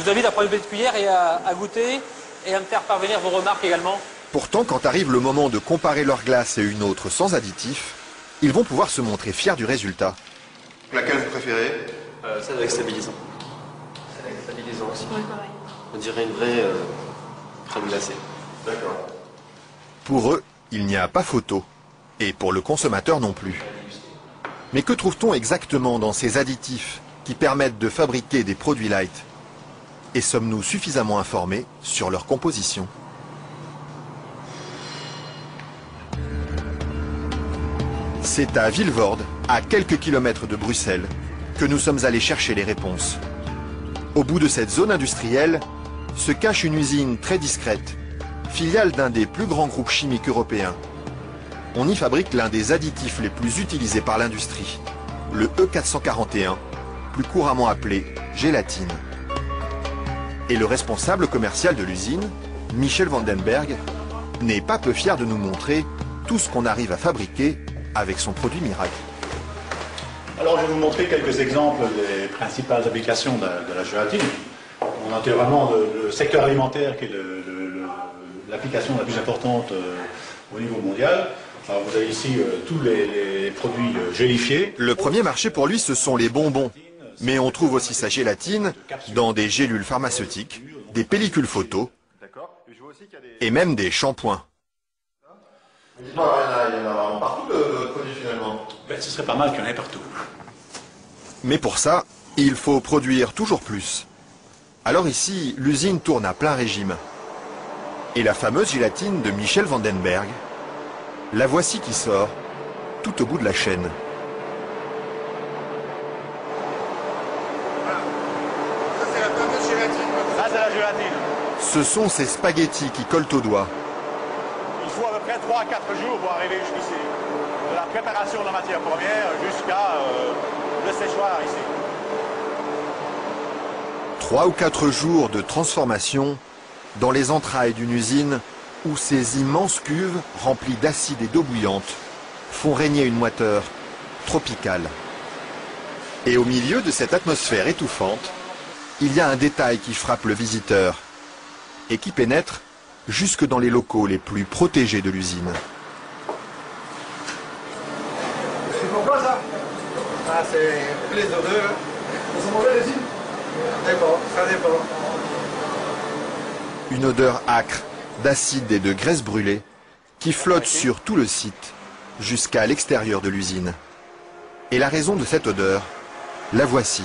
Je vous invite à prendre une petite cuillère et à goûter et à me faire parvenir vos remarques également. Pourtant, quand arrive le moment de comparer leur glace et une autre sans additifs, ils vont pouvoir se montrer fiers du résultat. Laquelle vous préférez? Celle avec stabilisant. Celle avec stabilisant aussi. Oui, pareil. On dirait une vraie crème glacée. D'accord. Pour eux, il n'y a pas photo. Et pour le consommateur non plus. Mais que trouve-t-on exactement dans ces additifs qui permettent de fabriquer des produits light? Et sommes-nous suffisamment informés sur leur composition? C'est à Vilvoorde, à quelques kilomètres de Bruxelles, que nous sommes allés chercher les réponses. Au bout de cette zone industrielle se cache une usine très discrète, filiale d'un des plus grands groupes chimiques européens. On y fabrique l'un des additifs les plus utilisés par l'industrie, le E441, plus couramment appelé gélatine. Et le responsable commercial de l'usine, Michel Vandenberg, n'est pas peu fier de nous montrer tout ce qu'on arrive à fabriquer avec son produit miracle. Alors je vais vous montrer quelques exemples des principales applications de la gélatine. On a naturellement le secteur alimentaire qui est l'application la plus importante au niveau mondial. Alors vous avez ici tous les produits gélifiés. Le premier marché pour lui, ce sont les bonbons. Mais on trouve aussi sa gélatine dans des gélules pharmaceutiques, des pellicules photos et même des shampoings. Dites-moi, il y en a partout de produits finalement. Ce serait pas mal qu'il y en ait partout. Mais pour ça, il faut produire toujours plus. Alors ici, l'usine tourne à plein régime. Et la fameuse gélatine de Michel Vandenberg, la voici qui sort, tout au bout de la chaîne. Ça c'est la fameuse gélatine. Ça c'est la gélatine. Ce sont ces spaghettis qui collent aux doigts. Il faut à peu près 3 à 4 jours pour arriver jusqu'ici. De la préparation de la matière première jusqu'à le séchoir ici. 3 ou 4 jours de transformation dans les entrailles d'une usine où ces immenses cuves remplies d'acide et d'eau bouillante font régner une moiteur tropicale. Et au milieu de cette atmosphère étouffante, il y a un détail qui frappe le visiteur et qui pénètre jusque dans les locaux les plus protégés de l'usine. C'est pourquoi ça? Ah, c'est les odeurs. Ils sont mauvais les îles? Dépend, ça dépend. Une odeur âcre d'acide et de graisse brûlée qui flotte sur tout le site jusqu'à l'extérieur de l'usine. Et la raison de cette odeur, la voici.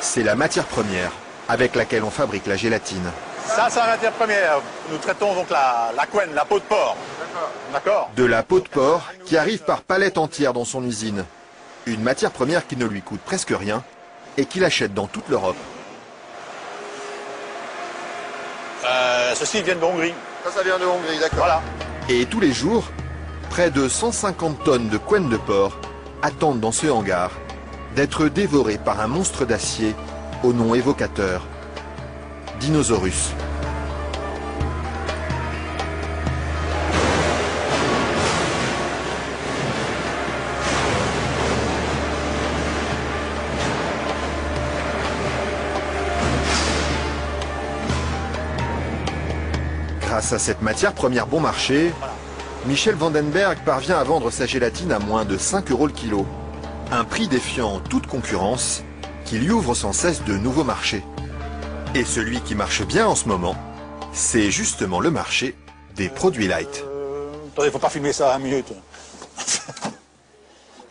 C'est la matière première avec laquelle on fabrique la gélatine. Ça c'est la matière première. Nous traitons donc la couenne, la peau de porc. D'accord. De la peau de porc qui arrive par palettes entières dans son usine. Une matière première qui ne lui coûte presque rien et qu'il achète dans toute l'Europe. Ceci vient de Hongrie. Ça vient de Hongrie, d'accord. Voilà. Et tous les jours, près de 150 tonnes de couenne de porc attendent dans ce hangar d'être dévorées par un monstre d'acier au nom évocateur, Dinosaurus. Grâce à cette matière première bon marché, Michel Vandenberg parvient à vendre sa gélatine à moins de 5 € le kilo. Un prix défiant toute concurrence qui lui ouvre sans cesse de nouveaux marchés. Et celui qui marche bien en ce moment, c'est justement le marché des produits light. Attendez, il ne faut pas filmer ça à 1 minute.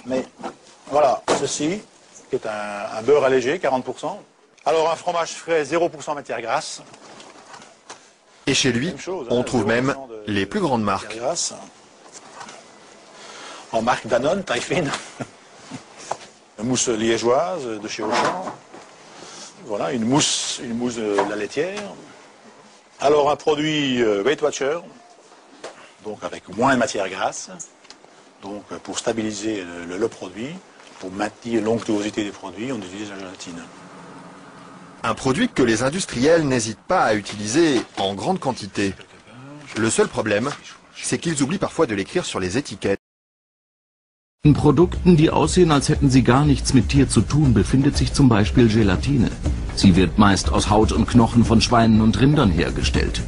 Mais voilà, ceci qui est un beurre allégé, 40%. Alors un fromage frais, 0% matière grasse. Et chez lui, on trouve même les plus grandes marques. En marque Danone, taille fine. Une mousse liégeoise de chez Auchan. Voilà, une mousse de la laitière. Alors un produit Weight Watcher, donc avec moins de matière grasse, donc pour stabiliser le produit, pour maintenir l'onctuosité des produits, on utilise la gélatine. Un produit que les industriels n'hésitent pas à utiliser en grande quantité. Le seul problème, c'est qu'ils oublient parfois de l'écrire sur les étiquettes. In Produkten, die aussehen, als hätten sie gar nichts mit Tier zu tun, befindet sich zum Beispiel Gelatine. Sie wird meist aus Haut und Knochen von Schweinen und Rindern hergestellt.